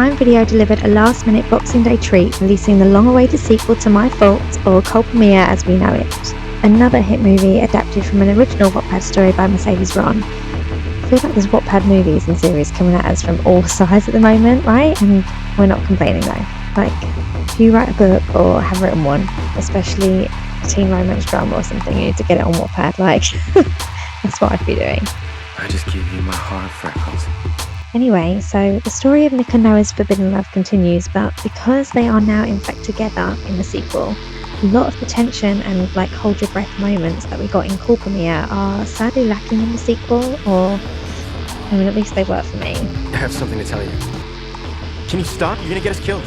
Prime Video delivered a last-minute Boxing Day treat, releasing the long-awaited sequel to My Fault, or Culpa Mia as we know it. Another hit movie adapted from an original Wattpad story by Mercedes Ron. I feel like there's Wattpad movies and series coming at us from all sides at the moment, right? And we're not complaining though. Like, if you write a book or have written one, especially a teen romance drama or something, you need to get it on Wattpad. Like, that's what I'd be doing. I just gave you my heart, Freckles. Anyway, so the story of Nick and Noah's forbidden love continues, but because they are now in fact together in the sequel, a lot of the tension and hold your breath moments that we got in Culpa Mia are sadly lacking in the sequel, or I mean, at least they were for me. I have something to tell you. Can you stop? You're gonna get us killed.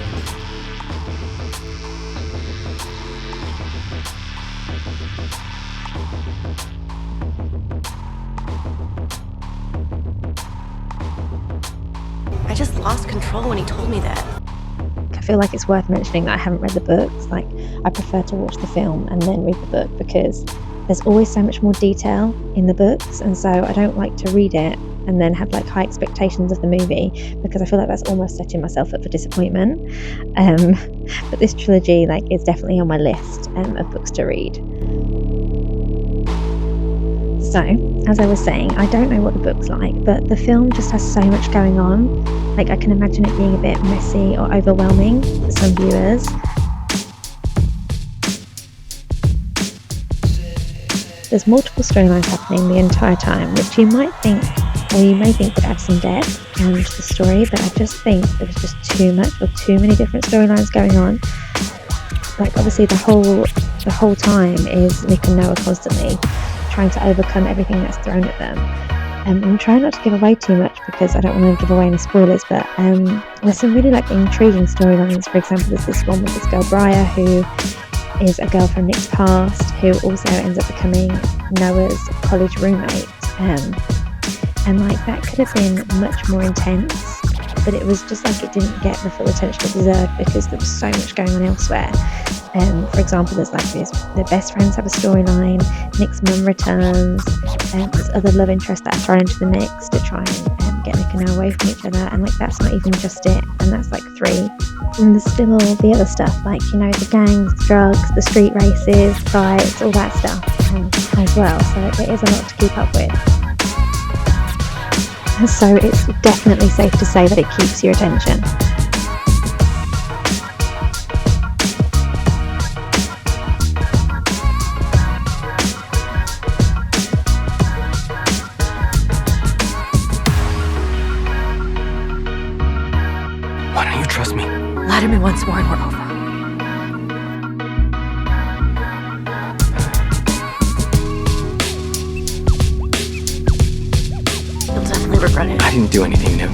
I just lost control when he told me that. I feel like it's worth mentioning that I haven't read the books. I prefer to watch the film and then read the book because there's always so much more detail in the books, and so I don't like to read it and then have high expectations of the movie because I feel like that's almost setting myself up for disappointment. But this trilogy is definitely on my list of books to read. So, as I was saying, I don't know what the book's like, but the film just has so much going on. I can imagine it being a bit messy or overwhelming for some viewers. There's multiple storylines happening the entire time, which you may think would add some depth to the story, but I just think there's just too much or too many different storylines going on. Obviously the whole time is Nick and Noah constantly trying to overcome everything that's thrown at them. I'm trying not to give away too much because I don't want to give away any spoilers, but there's some really intriguing storylines. For example, there's this one with this girl Briar, who is a girl from Nick's past, who also ends up becoming Noah's college roommate, and that could have been much more intense, but it was just it didn't get the full attention it deserved because there was so much going on elsewhere. For example, there's their best friends have a storyline, Nick's mum returns, there's other love interests that are thrown into the mix to try and get Nick and Noah away from each other, and that's not even just it, and that's 3. And there's still all the other stuff, the gangs, the drugs, the street races, fights, all that stuff as well, so it is a lot to keep up with. So it's definitely safe to say that it keeps your attention. Why don't you trust me? Lie to me once more and we're over. You'll definitely regret it. I didn't do anything new.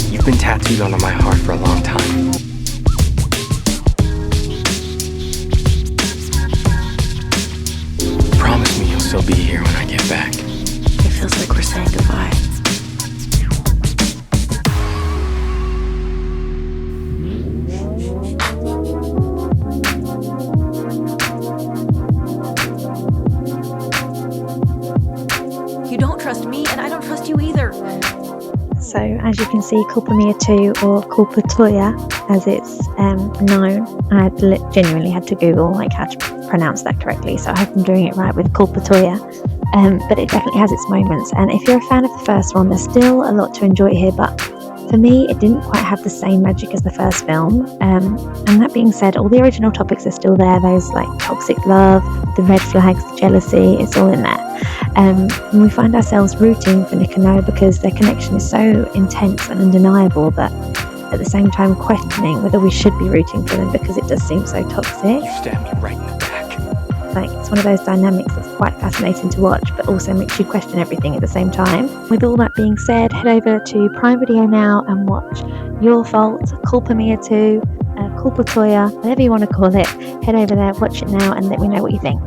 You've been tattooed onto my heart for a long time. Promise me you'll still be here when I get back. It feels like we're saying goodbye. You don't trust me, and I don't trust you either. So, as you can see, Culpa Mia 2, or Culpa Tuya, as it's known, I genuinely had to Google how to pronounce that correctly, so I hope I'm doing it right with Culpa Tuya. But it definitely has its moments, and if you're a fan of the first one, there's still a lot to enjoy here, but for me, it didn't quite have the same magic as the first film. And that being said, all the original topics are still there. Those toxic love, the red flags, the jealousy, it's all in there. And we find ourselves rooting for Nick and Noah because their connection is so intense and undeniable, but at the same time questioning whether we should be rooting for them because it does seem so toxic. You stabbed me right in the back. It's one of those dynamics that's quite fascinating to watch, but also makes you question everything at the same time. With all that being said, head over to Prime Video now and watch Your Fault, Culpa Mia 2, Culpa Tuya, whatever you want to call it. Head over there, watch it now, and let me know what you think.